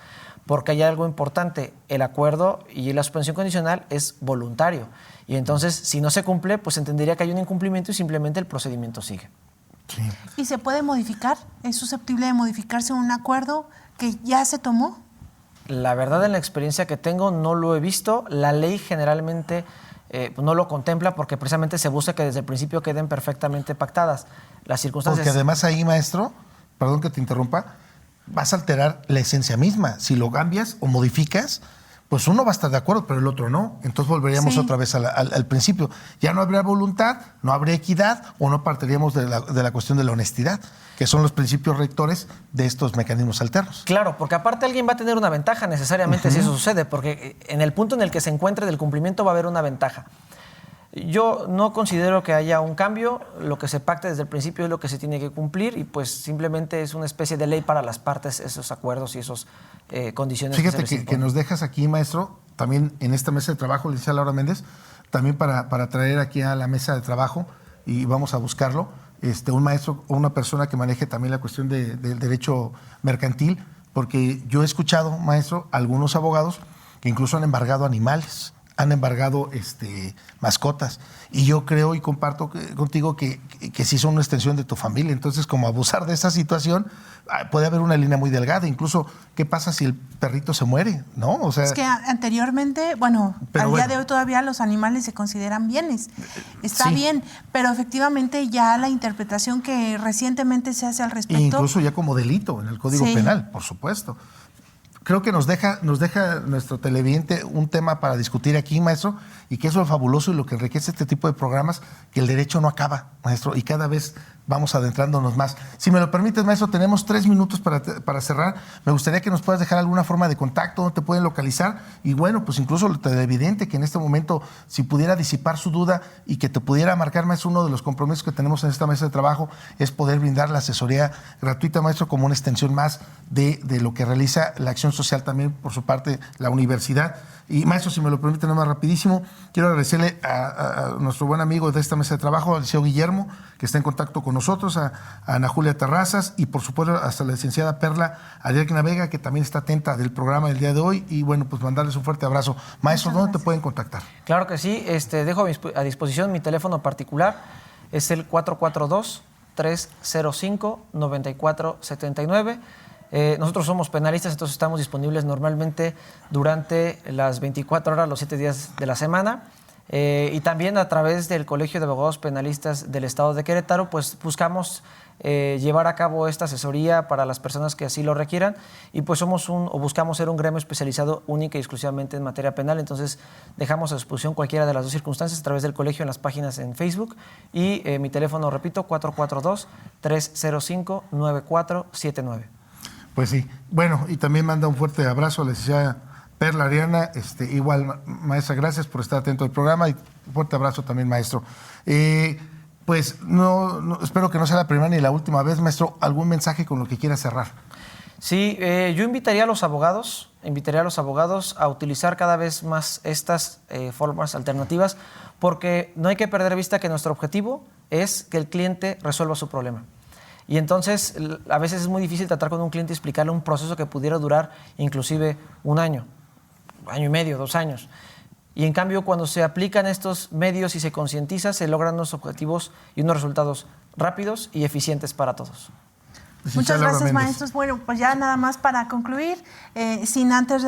Porque hay algo importante, el acuerdo y la suspensión condicional es voluntario. Y entonces, si no se cumple, pues entendería que hay un incumplimiento y simplemente el procedimiento sigue. Sí. ¿Y se puede modificar? ¿Es susceptible de modificarse un acuerdo que ya se tomó? La verdad, en la experiencia que tengo, no lo he visto. La ley generalmente no lo contempla porque precisamente se busca que desde el principio queden perfectamente pactadas las circunstancias. Porque además ahí, maestro, perdón que te interrumpa, vas a alterar la esencia misma. Si lo cambias o modificas, pues uno va a estar de acuerdo, pero el otro no. Entonces volveríamos otra vez al principio. Ya no habría voluntad, no habría equidad o no partiríamos de la cuestión de la honestidad, que son los principios rectores de estos mecanismos alternos. Claro, porque aparte alguien va a tener una ventaja necesariamente si eso sucede, porque en el punto en el que se encuentre del cumplimiento va a haber una ventaja. Yo no considero que haya un cambio, lo que se pacte desde el principio es lo que se tiene que cumplir y pues simplemente es una especie de ley para las partes, esos acuerdos y esas condiciones. Fíjate que nos dejas aquí, maestro, también en esta mesa de trabajo, licenciada Laura Méndez, también para traer aquí a la mesa de trabajo y vamos a buscarlo, un maestro o una persona que maneje también la cuestión del derecho mercantil, porque yo he escuchado, maestro, algunos abogados que incluso han embargado animales, han embargado mascotas. Y yo creo y comparto contigo que sí son una extensión de tu familia. Entonces, como abusar de esa situación, puede haber una línea muy delgada. Incluso, ¿qué pasa si el perrito se muere? ¿No? O sea, es que anteriormente, día de hoy todavía los animales se consideran bienes. Está bien, pero efectivamente ya la interpretación que recientemente se hace al respecto... Incluso ya como delito en el Código Penal, por supuesto. Creo que nos deja nuestro televidente un tema para discutir aquí, maestro, y que eso es lo fabuloso y lo que enriquece este tipo de programas, que el derecho no acaba, maestro, y cada vez vamos adentrándonos más. Si me lo permites, maestro, tenemos 3 minutos para cerrar. Me gustaría que nos puedas dejar alguna forma de contacto, donde te pueden localizar, y bueno, pues incluso el televidente que en este momento, si pudiera disipar su duda y que te pudiera marcar, maestro, uno de los compromisos que tenemos en esta mesa de trabajo es poder brindar la asesoría gratuita, maestro, como una extensión más de lo que realiza la acción social también por su parte la universidad. Y maestro, si me lo permite, nada más rapidísimo, quiero agradecerle a nuestro buen amigo de esta mesa de trabajo, al liceo Guillermo, que está en contacto con nosotros, a Ana Julia Terrazas y por supuesto hasta la licenciada Perla Ariadna Vega, que también está atenta del programa del día de hoy. Y bueno, pues mandarles un fuerte abrazo. Maestro, ¿dónde te pueden contactar? Claro que sí, dejo a disposición mi teléfono particular, es el 442-305-9479. Nosotros somos penalistas, entonces estamos disponibles normalmente durante las 24 horas, los 7 días de la semana. Y también a través del Colegio de Abogados Penalistas del Estado de Querétaro, pues buscamos llevar a cabo esta asesoría para las personas que así lo requieran, y pues buscamos ser un gremio especializado única y exclusivamente en materia penal. Entonces dejamos a disposición cualquiera de las dos circunstancias a través del colegio en las páginas en Facebook, y mi teléfono, repito, 442-305-9479. Pues sí. Bueno, y también manda un fuerte abrazo a la licenciada Perla Ariana. Igual, maestra, gracias por estar atento al programa, y un fuerte abrazo también, maestro. Pues no, espero que no sea la primera ni la última vez, maestro. ¿Algún mensaje con lo que quiera cerrar? Sí, yo invitaría a los abogados a utilizar cada vez más estas formas alternativas, porque no hay que perder de vista que nuestro objetivo es que el cliente resuelva su problema. Y entonces a veces es muy difícil tratar con un cliente y explicarle un proceso que pudiera durar inclusive un año y medio, 2 años. Y en cambio, cuando se aplican estos medios y se concientiza, se logran unos objetivos y unos resultados rápidos y eficientes para todos. Muchas gracias, maestros. Bueno, pues ya nada más para concluir, sin antes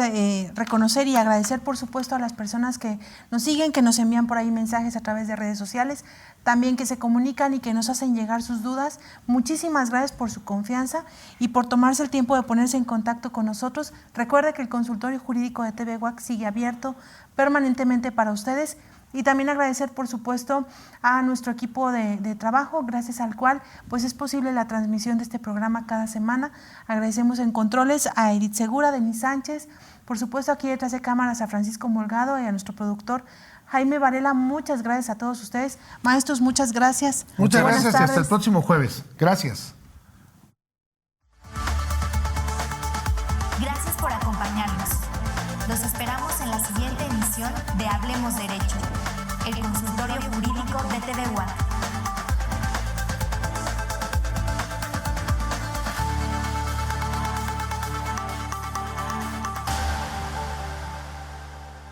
reconocer y agradecer, por supuesto, a las personas que nos siguen, que nos envían por ahí mensajes a través de redes sociales, también que se comunican y que nos hacen llegar sus dudas. Muchísimas gracias por su confianza y por tomarse el tiempo de ponerse en contacto con nosotros. Recuerde que el consultorio jurídico de TV WAC sigue abierto permanentemente para ustedes. Y también agradecer, por supuesto, a nuestro equipo de trabajo, gracias al cual pues es posible la transmisión de este programa cada semana. Agradecemos en controles a Edith Segura, Denis Sánchez, por supuesto aquí detrás de cámaras a Francisco Molgado y a nuestro productor Jaime Varela. Muchas gracias a todos ustedes. Maestros, muchas gracias. Muchas gracias y hasta el próximo jueves. Gracias. Gracias por acompañarnos. Los esperamos en la siguiente emisión de Hablemos Derecho, el consultorio jurídico de TV WAC.